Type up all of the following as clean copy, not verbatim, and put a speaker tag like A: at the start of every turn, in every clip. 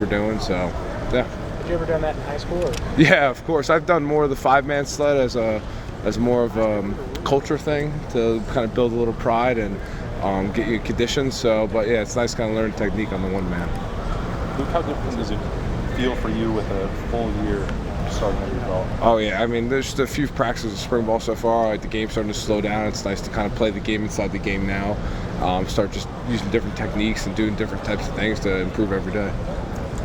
A: doing. So, yeah.
B: Had you ever done that in high school? Or?
A: Yeah, of course. I've done more of the 5-man sled as more of a culture thing to kind of build a little pride and get you conditioned. So, but yeah, it's nice kind of learning technique on the 1-man.
C: Luke, how different does it feel for you with a full year starting under your belt?
A: Oh yeah, I mean, there's just a few practices of spring ball so far. Like the game's starting to slow down. It's nice to kind of play the game inside the game now. Start just using different techniques and doing different types of things to improve every day.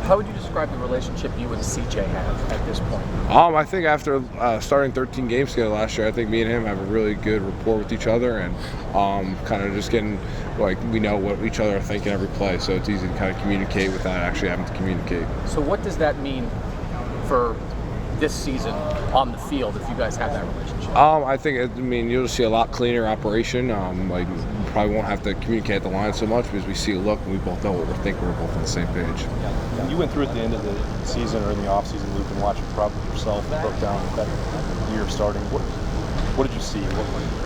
D: How would you describe the relationship you and CJ have at this point?
A: I think after starting 13 games together last year, I think me and him have a really good rapport with each other, and kind of just getting, like, we know what each other are thinking every play, so it's easy to kind of communicate without actually having to communicate.
D: So what does that mean for this season on the field if you guys have that relationship?
A: I think, you'll see a lot cleaner operation. Like, we probably won't have to communicate at the line so much because we see a look and we both know what we're thinking. We're both on the same page.
C: You went through at the end of the season or in the off season, Luke, and watched it probably yourself, broke down that year starting. What did you see?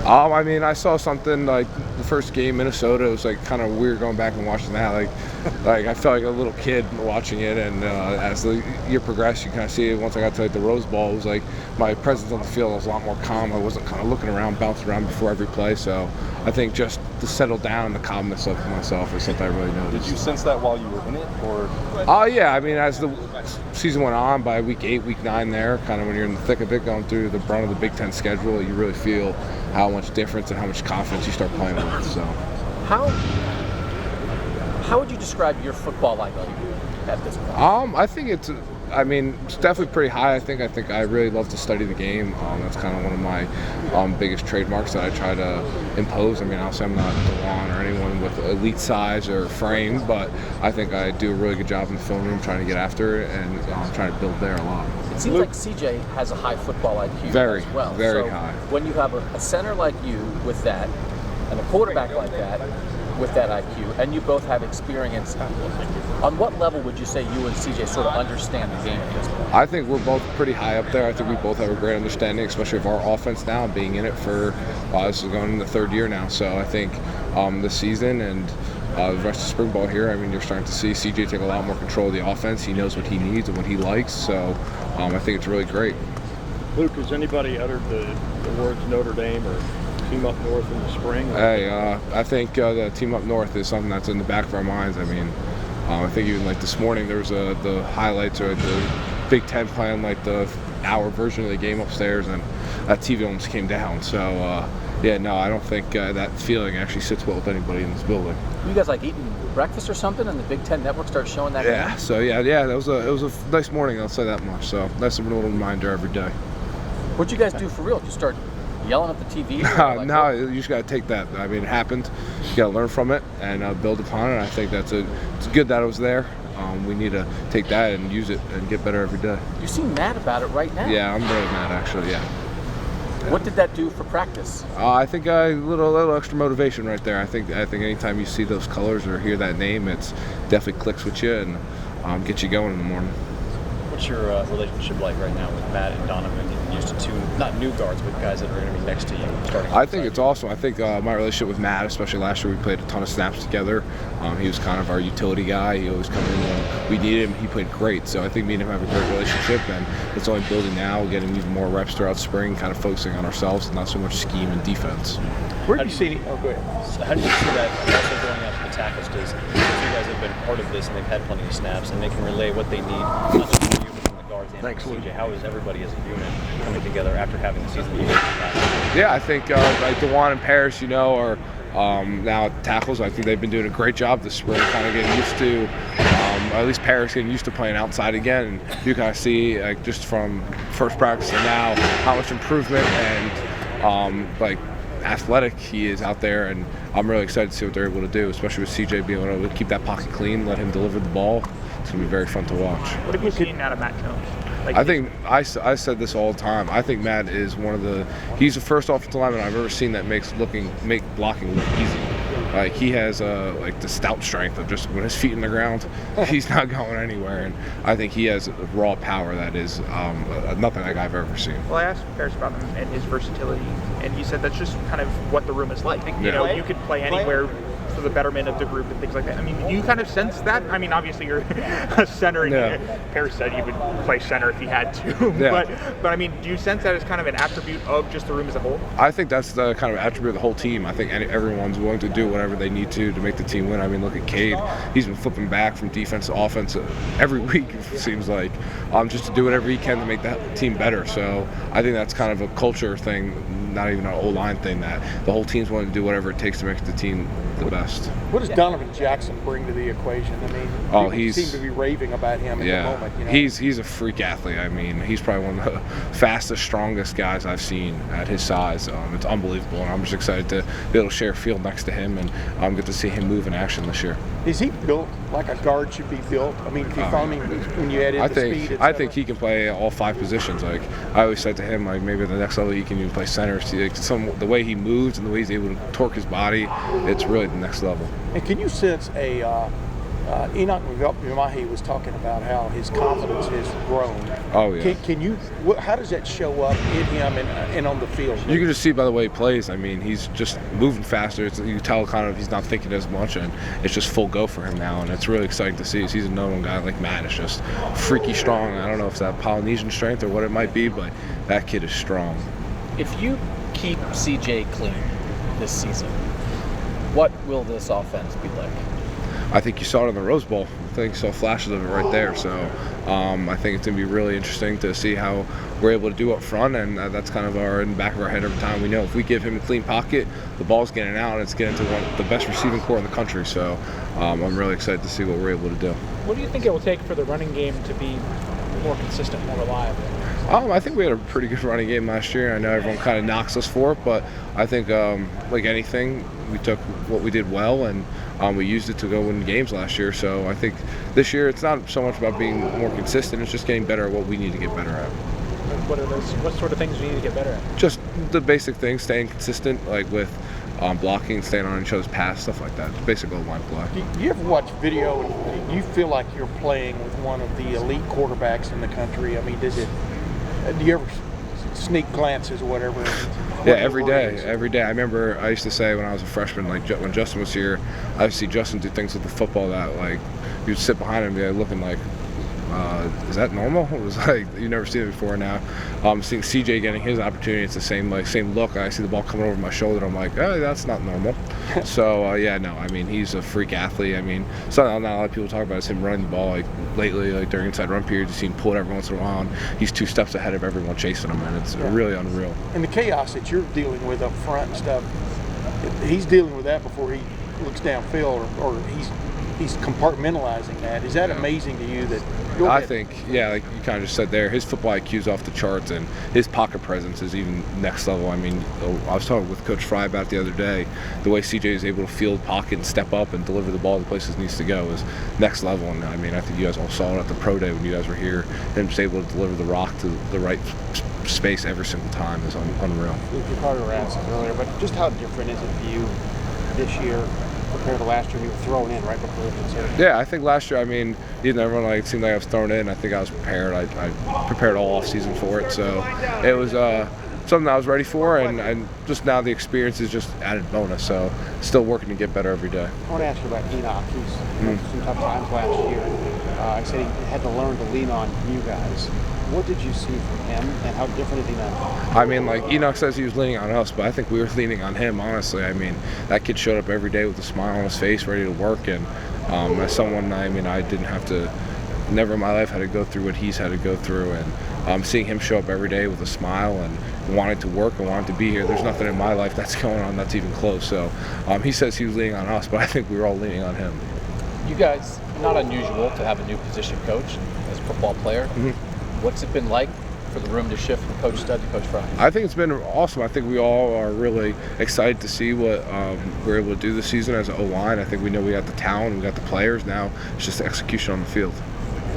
A: I saw something like the first game, Minnesota. It was like kind of weird going back and watching that. Like I felt like a little kid watching it. And as the year progressed, you kind of see it. Once I got to the Rose Bowl, it was like my presence on the field was a lot more calm. I wasn't kind of looking around, bouncing around before every play. So I think just to settle down, the calmness of myself is something I really noticed.
C: Did you sense that while you were in it, or?
A: Yeah. As the season went on, by week 8, week 9, there, kind of when you're in the thick of it, going through the brunt of the Big Ten schedule, you really feel how much difference and how much confidence you start playing with. So,
D: how would you describe your football IQ at this point?
A: I think it's definitely pretty high. I think I really love to study the game. That's kind of one of my biggest trademarks that I try to impose. Obviously I'm not DeJuan or anyone with elite size or frame, but I think I do a really good job in the film room trying to get after it and trying to build there a lot.
D: It seems like CJ has a high football IQ
A: very,
D: as well.
A: Very
D: so
A: high.
D: When you have a center like you with that and a quarterback like that with that IQ, and you both have experience, on what level would you say you and CJ sort of understand the game at this point?
A: I think we're both pretty high up there. I think we both have a great understanding, especially of our offense now, being in it for, this is going in the 3rd year now. So I think this season and the rest of spring ball here, you're starting to see CJ take a lot more control of the offense. He knows what he needs and what he likes. So I think it's really great.
E: Luke, has anybody uttered the words Notre Dame or Team Up North in the spring?
A: Hey, I think the Team Up North is something that's in the back of our minds. I think even like this morning there was the highlights or the Big Ten playing like the hour version of the game upstairs, and that TV almost came down. So I don't think that feeling actually sits well with anybody in this building.
D: You guys like eating breakfast or something, and the Big Ten Network starts showing that?
A: Yeah.
D: Game?
A: So it was a nice morning. I'll say that much. So that's a little reminder every day.
D: What'd you guys do for real? Did you start yelling at the TV?
A: No, you just got to take that. It happened. You got to learn from it and build upon it. I think it's good that it was there. We need to take that and use it and get better every day.
D: You seem mad about it right now.
A: Yeah, I'm really mad actually. Yeah.
D: What did that do for practice?
A: I think a little extra motivation right there. I think anytime you see those colors or hear that name, it's definitely clicks with you and gets you going in the morning.
F: What's your relationship like right now with Matt and Donovan? You're used to 2, not new guards, but guys that are going to be next to you starting.
A: I think it's awesome. I think my relationship with Matt, especially last year, we played a ton of snaps together. He was kind of our utility guy. He always come in when we needed him. He played great. So I think me and him have a great relationship, and it's only building now, getting even more reps throughout spring, kind of focusing on ourselves and not so much scheme and defense.
E: Where do you see?
F: Go ahead. So how do you see that also going out to the tackles? Because you guys have been part of this and they've had plenty of snaps and they can relay what they need, not just from you, but from the guards and
E: Thanks,
F: CJ. How is everybody as a unit coming together after having the season?
A: Yeah, I think like DeJuan and Paris, are now at tackles. I think they've been doing a great job this spring, kind of getting used to, at least Paris getting used to playing outside again. And you kind of see, like, just from first practice to now, how much improvement and athletic he is out there, and I'm really excited to see what they're able to do, especially with CJ being able to keep that pocket clean, let him deliver the ball. It's going to be very fun to watch.
B: What have you seen out of Matt Jones?
A: I think I said this all the time. I think Matt is he's the first offensive lineman I've ever seen that make blocking look easy. Like, he has the stout strength of just when his feet in the ground, he's not going anywhere. And I think he has raw power that is nothing like I've ever seen.
B: Well, I asked Paris about him and his versatility, and he said that's just kind of what the room is like. You play anywhere of the betterment of the group and things like that. I mean, do you kind of sense that? I mean, obviously you're a center, and Paris said he would play center if he had to. But I mean, do you sense that as kind of an attribute of just the room as a whole?
A: I think that's the kind of attribute of the whole team. I think everyone's willing to do whatever they need to make the team win. I mean, look at Cade. He's been flipping back from defense to offense every week, it seems like, just to do whatever he can to make the team better. So I think that's kind of a culture thing, not even an O-line thing, that the whole team's willing to do whatever it takes to make the team the best.
G: What does Donovan Jackson bring to the equation? I mean, people seem to be raving about him at the moment. You know?
A: He's a freak athlete. I mean, he's probably one of the fastest, strongest guys I've seen at his size. It's unbelievable, and I'm just excited to be able to share a field next to him and get to see him move in action this year.
G: Is he built like a guard should be built? I mean, if you found him when you add in the speed,
A: I think he can play all 5 positions. Like I always said to him, like maybe at the next level he can even play center. See, like, the way he moves and the way he's able to torque his body, it's really the next level.
G: And can you sense Enoch Mahi was talking about how his confidence has grown.
A: Oh yeah.
G: Can you? How does that show up in him and on the field?
A: You can just see by the way he plays. I mean, he's just moving faster. You tell kind of he's not thinking as much, and it's just full go for him now, and it's really exciting to see. He's another one guy like Matt is just freaky strong. I don't know if it's that Polynesian strength or what it might be, but that kid is strong.
D: If you keep CJ clean this season, what will this offense be like?
A: I think you saw it in the Rose Bowl. I think you saw flashes of it right there. So I think it's going to be really interesting to see how we're able to do up front, and that's kind of in the back of our head every time. We know if we give him a clean pocket, the ball's getting out, and it's getting to one of the best receiving core in the country. So I'm really excited to see what we're able to do.
B: What do you think it will take for the running game to be more consistent, more reliable?
A: I think we had a pretty good running game last year. I know everyone kind of knocks us for it, but I think like anything, we took what we did well and we used it to go win games last year. So I think this year it's not so much about being more consistent, it's just getting better at what we need to get better at.
B: What sort of things do you need to get better at?
A: Just the basic things, staying consistent, like with blocking, staying on each other's paths, stuff like that. It's basic line play.
G: Do you ever watch video and you feel like you're playing with one of the elite quarterbacks in the country? I mean, do you ever sneak glances or whatever?
A: Yeah, every day. I remember I used to say when I was a freshman, like when Justin was here, I used to see Justin do things with the football that like you'd sit behind him and be looking like, is that normal? It was like you've never seen it before. Now seeing CJ getting his opportunity, it's the same look. I see the ball coming over my shoulder, I'm like, oh, that's not normal. So I mean, he's a freak athlete. I mean, something not a lot of people talk about is him running the ball. Like lately, like during inside run periods, you see him pull it every once in a while, and he's 2 steps ahead of everyone chasing him, and it's really unreal.
G: And the chaos that you're dealing with up front and stuff, he's dealing with that before he looks downfield, or he's compartmentalizing that. Is that amazing to you? I
A: think, like you kind of just said there, his football IQ is off the charts, and his pocket presence is even next level. I mean, I was talking with Coach Fry about it the other day. The way CJ is able to field pocket and step up and deliver the ball to the places it needs to go is next level. And I mean, I think you guys all saw it at the pro day when you guys were here. Him just able to deliver the rock to the right space every single time is unreal.
H: You probably were asked earlier, but just how different is it for you this year compared to last year? You were thrown in right before the concert.
A: Yeah, I think last year, I mean, even everyone it seemed like I was thrown in. I think I was prepared. I prepared all off season for it, so it was something I was ready for, and just now the experience is just added bonus. So still working to get better every day.
H: I want to ask you about Enoch. He's had some tough times last year. I said he had to learn to lean on you guys. What did you see from him, and how different is he now?
A: I mean, like Enoch says he was leaning on us, but I think we were leaning on him, honestly. I mean, that kid showed up every day with a smile on his face, ready to work, and as someone, I mean, I didn't have to, never in my life had to go through what he's had to go through, and seeing him show up every day with a smile and wanting to work and wanting to be here, there's nothing in my life that's going on that's even close. So he says he was leaning on us, but I think we were all leaning on him.
D: You guys, not unusual to have a new position coach as a football player. Mm-hmm. What's it been like for the room to shift from Coach Stud to Coach Fry? I
A: think it's been awesome. I think we all are really excited to see what we're able to do this season as an O-line. I think we know we got the talent, we got the players. Now it's just the execution on the field.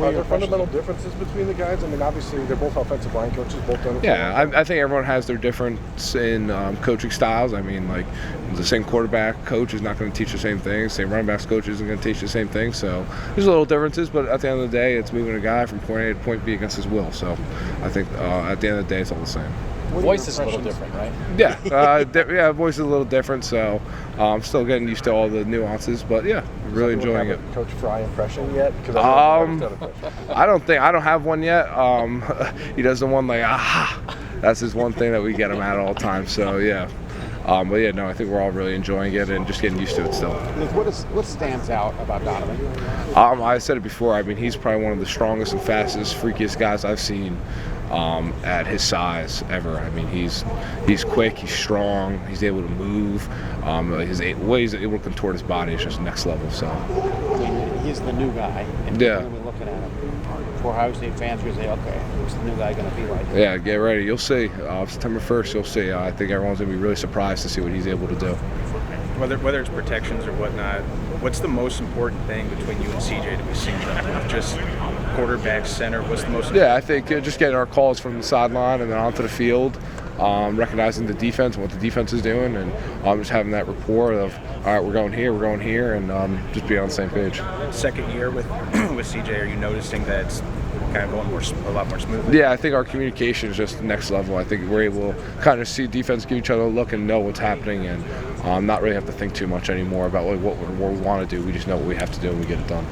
C: Are there fundamental differences between the guys? I mean, obviously they're both offensive line coaches, both done it.
A: Yeah, I think everyone has their difference in coaching styles. I mean, like the same quarterback coach is not going to teach the same things. Same running backs coach isn't going to teach the same thing. So there's a little differences, but at the end of the day, it's moving a guy from point A to point B against his will. So I think at the end of the day, it's all the same.
D: Voice is a little different, right?
A: Yeah, yeah, voice is a little different, so I'm still getting used to all the nuances, but yeah, really enjoying it.
C: Coach Fry impression yet?
A: I don't have one yet. He does the one like that's his one thing that we get him at all the time. So yeah, but yeah, no, I think we're all really enjoying it and just getting used to it still.
H: What stands out about Donovan?
A: I said it before. I mean, he's probably one of the strongest and fastest, freakiest guys I've seen at his size ever. I mean, he's quick, he's strong, he's able to move. His way he's able to contort his body is just next level. So
H: I mean, he's the new guy, and
A: yeah,
H: we're looking at him. For Ohio State fans, we say, okay, what's the new guy going to be like?
A: Yeah, get ready. You'll see. September 1st, you'll see. I think everyone's going to be really surprised to see what he's able to do.
I: Whether it's protections or whatnot, what's the most important thing between you and CJ to be synced up? Just quarterback, center, what's the most important?
A: Yeah, I think just getting our calls from the sideline and then onto the field, recognizing the defense and what the defense is doing, and just having that rapport of, all right, we're going here, and just be on the same page.
I: Second year with CJ, are you noticing that it's kind of going a lot more smoothly?
A: Yeah, I think our communication is just next level. I think we're able to kind of see defense, give each other a look, and know what's happening, and not really have to think too much anymore about what we want to do. We just know what we have to do, and we get it done.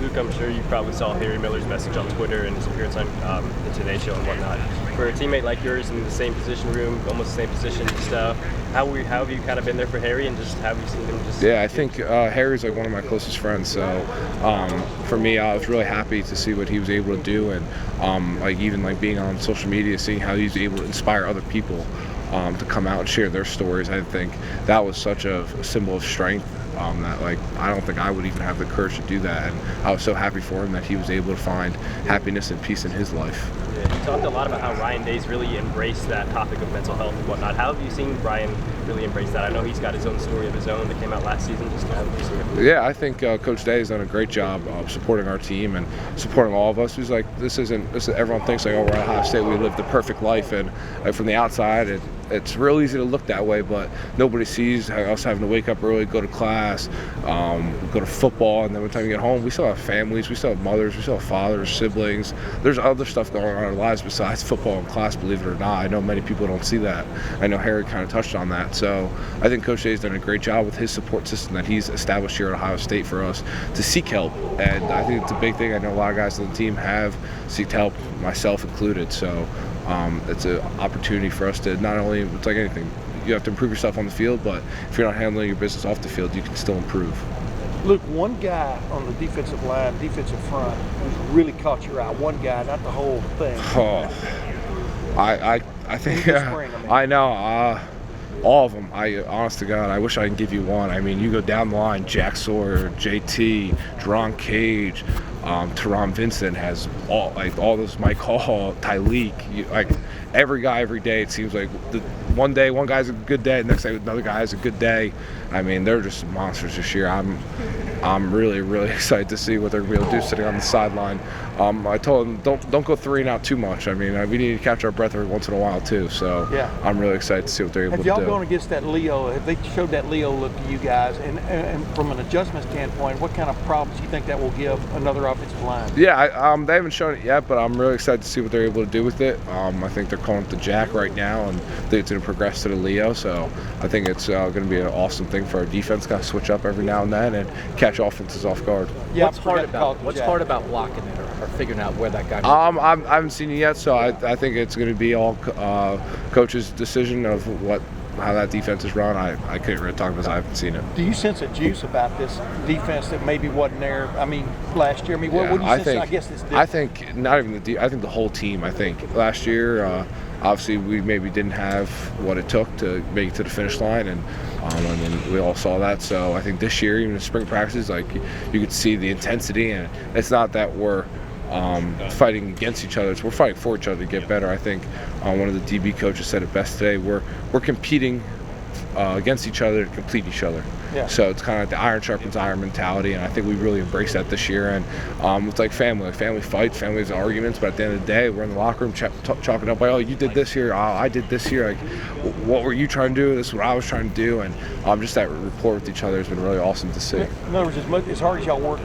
J: Luke, I'm sure you probably saw Harry Miller's message on Twitter and his appearance on the Today Show and whatnot. For a teammate like yours in the same position room, almost the same position and stuff, how have you kind of been there for Harry, and just have you seen him just...
A: Yeah, I think Harry's like one of my closest friends, so for me, I was really happy to see what he was able to do, and like even like being on social media, seeing how he's able to inspire other people to come out and share their stories. I think that was such a symbol of strength. That like I don't think I would even have the courage to do that, and I was so happy for him that he was able to find happiness and peace in his life.
J: Yeah, you talked a lot about how Ryan Day's really embraced that topic of mental health and whatnot. How have you seen Brian really embrace that? I know he's got his own story of his own that came out last season. Just how have you seen it?
A: Yeah, I think Coach Day has done a great job of supporting our team and supporting all of us. He's like, everyone thinks like, oh, we're at Ohio State, we live the perfect life, and from the outside, it's real easy to look that way, but nobody sees us having to wake up early, go to class, go to football, and then by the time you get home, we still have families, we still have mothers, we still have fathers, siblings. There's other stuff going on in our lives besides football and class, believe it or not. I know many people don't see that. I know Harry kind of touched on that. So I think Coach Day's done a great job with his support system that he's established here at Ohio State for us to seek help. And I think it's a big thing. I know a lot of guys on the team have sought help, myself included. So it's an opportunity for us to not only, it's like anything, you have to improve yourself on the field, but if you're not handling your business off the field, you can still improve.
G: Luke, one guy on the defensive line, defensive front, who's really caught your eye. One guy, not the whole thing.
A: Oh, I think I know all of them. Honest to God, I wish I could give you one. I mean, you go down the line: Jack Sawyer, JT, Deron Cage, Teron Vincent has all those. Mike Hall, Tyleek, like every guy, every day. It seems like one day one guy's a good day, the next day another guy has a good day. I mean, they're just monsters this year. I'm really, really excited to see what they're going to be able to do sitting on the sideline. I told them don't go three and out too much. I mean, we need to catch our breath every once in a while too. So yeah. I'm really excited to see what they're able to do.
G: Have y'all gone against that Leo? Have they showed that Leo look to you guys? And from an adjustment standpoint, what kind of problems do you think that will give another offensive line?
A: Yeah, they haven't shown it yet, but I'm really excited to see what they're able to do with it. I think they're calling it the Jack right now, and I think it's going to progress to the Leo. So I think it's going to be an awesome thing for our defense. Got to switch up every now and then and catch offenses off guard.
D: Yeah, what's hard about blocking it or figuring out where that guy?
A: I haven't seen it yet, so I think it's going to be all coach's decision of how that defense is run. I couldn't really talk because I haven't seen it.
G: Do you sense a juice about this defense that maybe wasn't there? I mean, last year. I mean, what do you sense? I guess it's different.
A: I think not even I think the whole team. I think last year, obviously, we maybe didn't have what it took to make it to the finish line, and then we all saw that. So I think this year, even in spring practices, like you could see the intensity, and it's not that we're fighting against each other. We're fighting for each other to get better. I think one of the DB coaches said it best today. We're competing against each other to complete each other. Yeah. So it's kind of like the iron sharpens iron mentality, and I think we really embraced that this year. And it's like family fights, families arguments, but at the end of the day, we're in the locker room chalking up like, oh, you did this here, I did this here. Like, what were you trying to do? This is what I was trying to do, and just that rapport with each other has been really awesome to see.
G: In other words, as hard as y'all work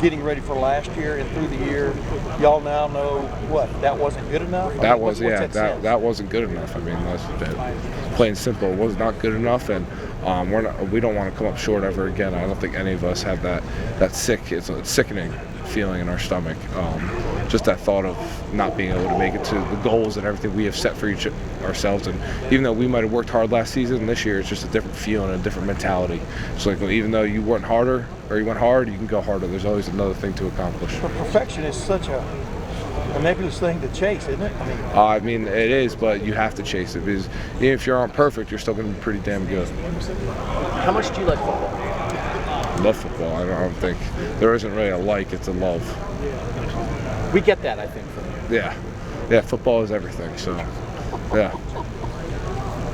G: getting ready for last year and through the year, y'all now know what that wasn't good enough?
A: That was
G: what's
A: that wasn't good enough. I mean, that's plain and simple. It was not good enough, and we don't want to come up short ever again. I don't think any of us have that it's a sickening feeling in our stomach. Just that thought of not being able to make it to the goals and everything we have set for ourselves. And even though we might have worked hard last season, this year it's just a different feeling, a different mentality. It's like even though you went harder or you went hard, you can go harder. There's always another thing to accomplish.
G: But perfection is such a nebulous thing to chase, isn't it?
A: I mean, it is, but you have to chase it because even if you aren't perfect, you're still going to be pretty damn good.
D: How much do you like football?
A: Love football. I don't think there isn't really a like, it's a love.
D: We get that, I think, from you.
A: Yeah, football is everything. So, yeah.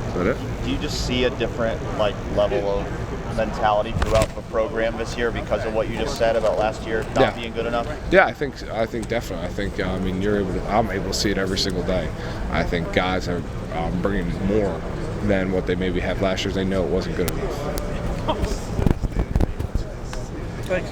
A: Is that it?
K: Do you just see a different level of mentality throughout the program this year because of what you just said about last year not being good enough?
A: Yeah, I think definitely. I think I'm able to see it every single day. I think guys are bringing more than what they maybe had last year. They know it wasn't good enough.
G: Thanks.